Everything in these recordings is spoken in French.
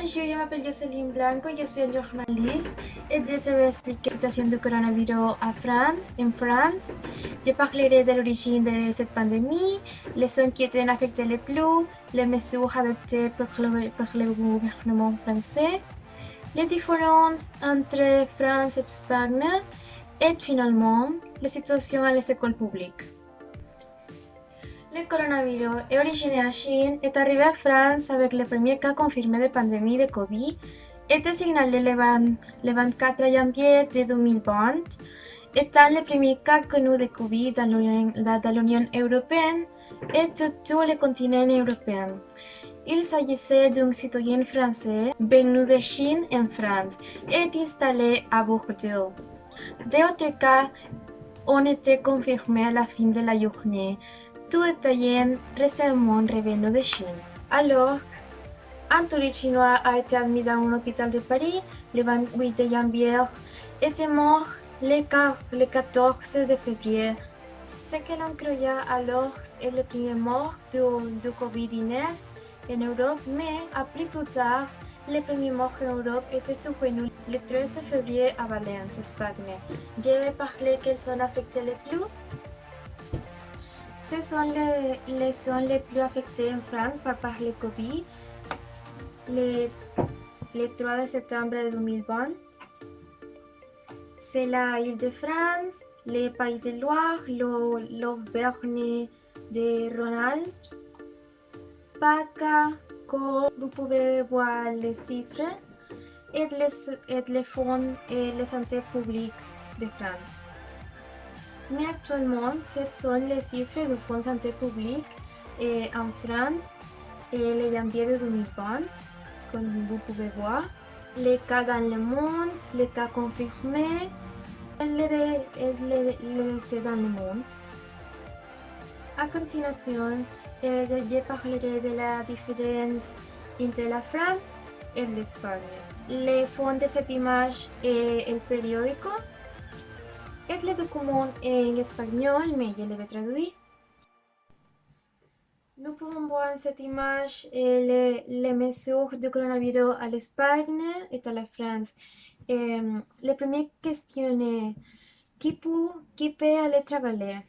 Bonjour, je m'appelle Jocelyn Blanco, je suis journaliste et je te vais expliquer la situation du coronavirus en France. Je parlerai de l'origine de cette pandémie, les zones qui ont affectées le plus, les mesures adoptées par le gouvernement français, les différences entre France et Espagne et finalement la situation à les écoles publiques. Le coronavirus est originaire en Chine, est arrivé à France avec le premier cas confirmé de pandémie de Covid, était signalé le 24 janvier de 2020, étant le premier cas connu de Covid dans l'Union européenne et sur tout le continent européen. Il s'agissait d'un citoyen français venu de Chine en France et installé à Bordeaux. D'autres cas ont été confirmés à la fin de la journée. Tout italien récemment revenu de Chine. Alors, un touriste chinois a été admis dans un hôpital de Paris le 28 janvier et est mort le 14 de février. Ce que l'on croyait alors est le premier mort du Covid-19 en Europe, mais après plus tard, le premier mort en Europe était survenu le 13 février à Valence, Espagne. Je vais parler quelles sont affectées les plus. Ce sont les zones les plus affectées en France par le Covid. Le 3 de septembre 2020, c'est la Île-de-France, les Pays de Loire, l'Auvergne de Rhône-Alpes, PACA, comme vous pouvez voir les chiffres, et les fonds et la santé publique de France. Mais actuellement, ce sont les chiffres du Fonds santé publique en France et le janvier de 2020, comme vous pouvez voir. Les cas dans le monde, les cas confirmés et les décès dans le monde. A continuation, je parlerai de la différence entre la France et l'Espagne. Le fond de cette image est le périodico. Et le document en espagnol, mais je le vais traduire. Nous pouvons voir en cette image les mesures du coronavirus à l'Espagne et à la France. La première question est qui peut aller travailler?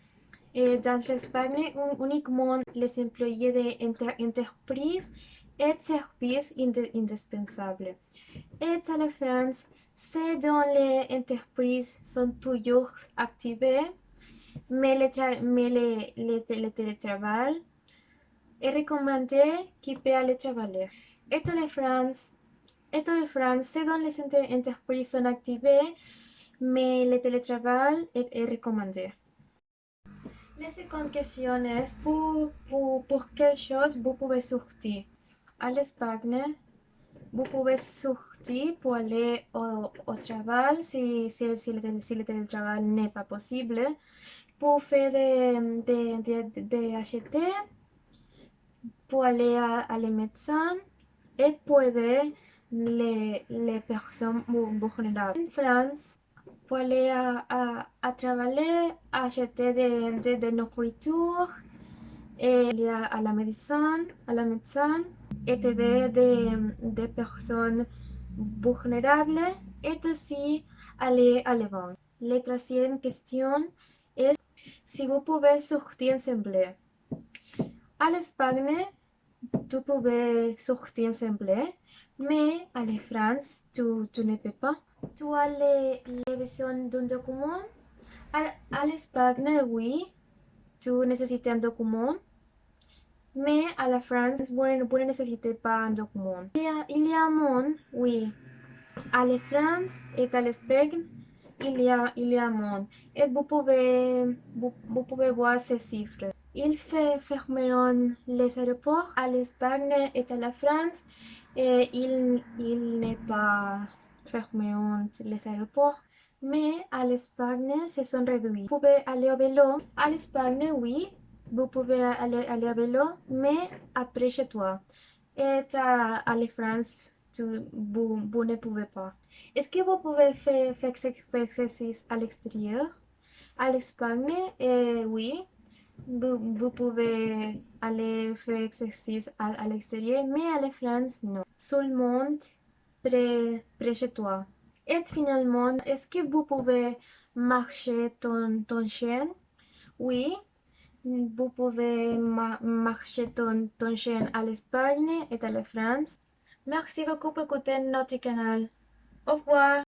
Dans l'Espagne, uniquement les employés d'entreprises et services indispensables. Et à la France, c'est dont les entreprises sont toujours activées, mais le télétravail est recommandé qui peut aller travailler. Et à la France, c'est dont les entreprises sont activées, mais le télétravail est recommandé. La seconde question est pour quelle chose vous pouvez sortir. À l'Espagne, vous pouvez sortir pour aller au travail si le télétravail n'est pas possible, pour faire acheter, pour aller à le médecin et pour aider les personnes vulnérables. En France, pour aller à travailler, acheter de nourriture, et aller à la médecine, et aider des personnes vulnérables et aussi aller à la banque. La troisième question est si vous pouvez sortir ensemble. À l'Espagne, tu pouvez sortir ensemble, mais à la France, tu ne peux pas. Tu as les besoin d'un document. À l'Espagne, oui, tu nécessites un document. Mais à la France, vous ne nécessitez pas un document. Il y a un monde, oui. À la France et à l'Espagne, il y a un monde. Et vous pouvez voir ces chiffres. Ils fermeront les aéroports à l'Espagne et à la France. Et ils n'est pas fermeront les aéroports. Mais à l'Espagne, se sont réduits. Vous pouvez aller au vélo. À l'Espagne, oui. Vous pouvez aller à vélo, mais après chez toi. Et à la France, vous ne pouvez pas. Est-ce que vous pouvez faire exercice à l'extérieur? À l'Espagne, oui. Vous pouvez aller faire exercice à l'extérieur, mais à la France, non. Seulement près chez toi. Et finalement, est-ce que vous pouvez marcher ton chien? Oui, vous pouvez marcher ton chien à l'Espagne et à la France. Merci beaucoup pour écouter notre canal. Au revoir.